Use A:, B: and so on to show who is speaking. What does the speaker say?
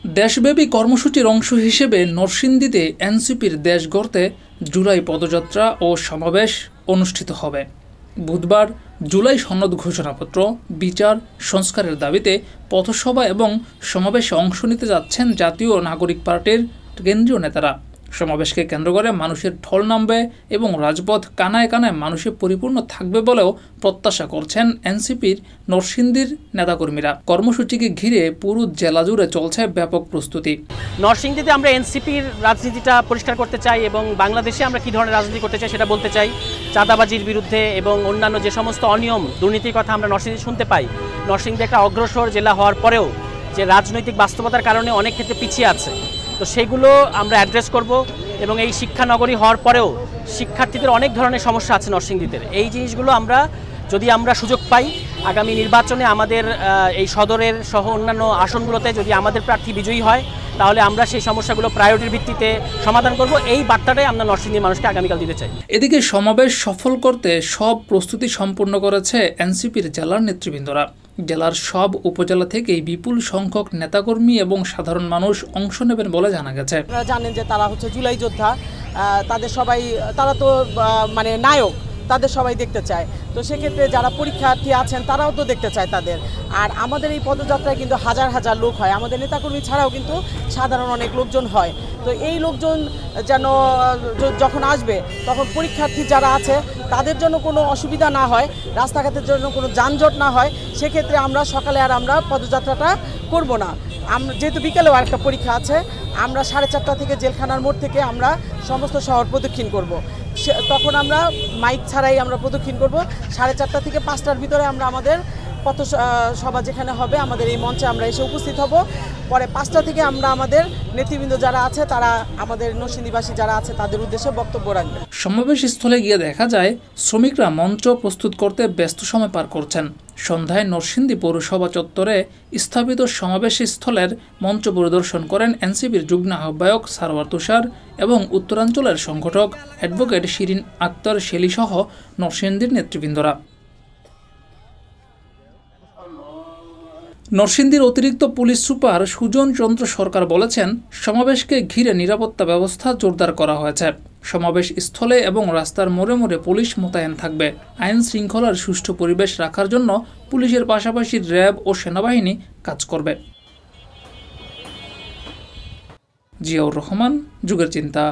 A: দেশব্যাপী কর্মসূচির অংশ হিসেবে নরসিংদীতে এনসিপির দেশ গড়তে জুলাই পদযাত্রা ও সমাবেশ অনুষ্ঠিত হবে। বুধবার জুলাই সনদ ঘোষণাপত্র বিচার সংস্কারের দাবিতে পথসভা এবং সমাবেশে অংশ নিতে যাচ্ছেন জাতীয় নাগরিক পার্টির কেন্দ্রীয় নেতারা। সমাবেশকে কেন্দ্র করে মানুষের ঢল নামবে এবং রাজপথ কানায় কানায় মানুষে পরিপূর্ণ থাকবে বলেও প্রত্যাশা করছেন এনসিপির নরসিংদীর নেতাকর্মীরা। কর্মসূচিকে ঘিরে পুরো জেলা জুড়ে চলছে ব্যাপক প্রস্তুতি।
B: নরসিংদীতে আমরা এনসিপির রাজনীতিটা পরিষ্কার করতে চাই এবং বাংলাদেশে আমরা কী ধরনের রাজনীতি করতে চাই সেটা বলতে চাই। চাঁদাবাজির বিরুদ্ধে এবং অন্যান্য যে সমস্ত অনিয়ম দুর্নীতির কথা আমরা নরসিংদী শুনতে পাই। নরসিংদী একটা অগ্রসর জেলা হওয়ার পরেও যে রাজনৈতিক বাস্তবতার কারণে অনেক ক্ষেত্রে পিছিয়ে আছে, তো সেগুলো আমরা অ্যাড্রেস করব। এবং এই শিক্ষানগরী হওয়ার পরেও শিক্ষার্থীদের অনেক ধরনের সমস্যা আছে নরসিংদীতে। এই জিনিসগুলো যদি আমরা সুযোগ পাই আগামী নির্বাচনে আমাদের এই সদরের সহ অন্যান্য আসনগুলোতে যদি আমাদের প্রার্থী বিজয়ী হয়, তাহলে আমরা সেই সমস্যাগুলো প্রায়োরিটির ভিত্তিতে সমাধান করব। এই বার্তাটাই আমরা নরসিংদীর মানুষকে আগামীকাল দিতে চাই।
A: এদিকে সমাবেশ সফল করতে সব প্রস্তুতি সম্পূর্ণ করেছে এনসিপির জেলার নেতৃবৃন্দরা। জেলার সব উপজেলা থেকেই বিপুল সংখ্যক নেতাকর্মী এবং সাধারণ মানুষ অংশ নেবেন বলে জানা গেছে।
C: আপনারা জানেন যে তারা হচ্ছে জুলাই যোদ্ধা, তারা তো মানে নায়ক, তাদের সবাই দেখতে চায়। তো সেক্ষেত্রে যারা পরীক্ষার্থী আছেন তারাও তো দেখতে চায় তাদের। আর আমাদের এই পদযাত্রায় কিন্তু হাজার হাজার লোক হয়, আমাদের নেতাকর্মী ছাড়াও কিন্তু সাধারণ অনেক লোকজন হয়। তো এই লোকজন যেন যখন আসবে তখন পরীক্ষার্থী যারা আছে তাদের জন্য কোনো অসুবিধা না হয়, রাস্তাঘাটের জন্য কোনো যানজট না হয়, সেক্ষেত্রে আমরা সকালে আর আমরা পদযাত্রাটা করব না। যেহেতু বিকেলেও আরেকটা পরীক্ষা আছে, আমরা 4:30 থেকে জেলখানার মোড় থেকে আমরা সমস্ত শহর প্রদক্ষিণ করব। তখন আমরা মাইক ছাড়াই আমরা প্রদক্ষিণ করব। 4:30 থেকে 5টার ভিতরে আমরা আমাদের পথসভা যেখানে হবে আমাদের এই মঞ্চে আমরা এসে উপস্থিত হব। পরে 5টা থেকে আমরা আমাদের নেতৃবৃন্দ যারা আছে তারা আমাদের নরসিংদীবাসী যারা আছে তাদের উদ্দেশ্যে বক্তব্য রাখবে।
A: সমাবেশ স্থলে গিয়ে দেখা যায় শ্রমিকরা মঞ্চ প্রস্তুত করতে ব্যস্ত সময় পার করছেন। সন্ধ্যায় নরসিংদী পৌরসভা চত্বরে স্থাপিত সমাবেশ স্থলের মঞ্চ পরিদর্শন করেন এনসিপির যুগ্ম আহ্বায়ক সারওয়ার তুষার এবং উত্তরাঞ্চলের সংগঠক অ্যাডভোকেট শিরিন আক্তার শেলি সহ নরসিংদীর নেতৃবৃন্দরা। নরসিংদীর অতিরিক্ত পুলিশ সুপার সুজন চন্দ্র সরকার বলেছেন, সমাবেশকে ঘিরে নিরাপত্তা ব্যবস্থা জোরদার করা হয়েছে। সমাবেশ স্থলে এবং রাস্তার মোড়ে মোড়ে পুলিশ মোতায়েন থাকবে। আইন শৃঙ্খলার সুষ্ঠু পরিবেশ রাখার জন্য পুলিশের পাশাপাশি র্যাব ও সেনাবাহিনী কাজ করবে। জিয়াউর রহমান, যুগের চিন্তা।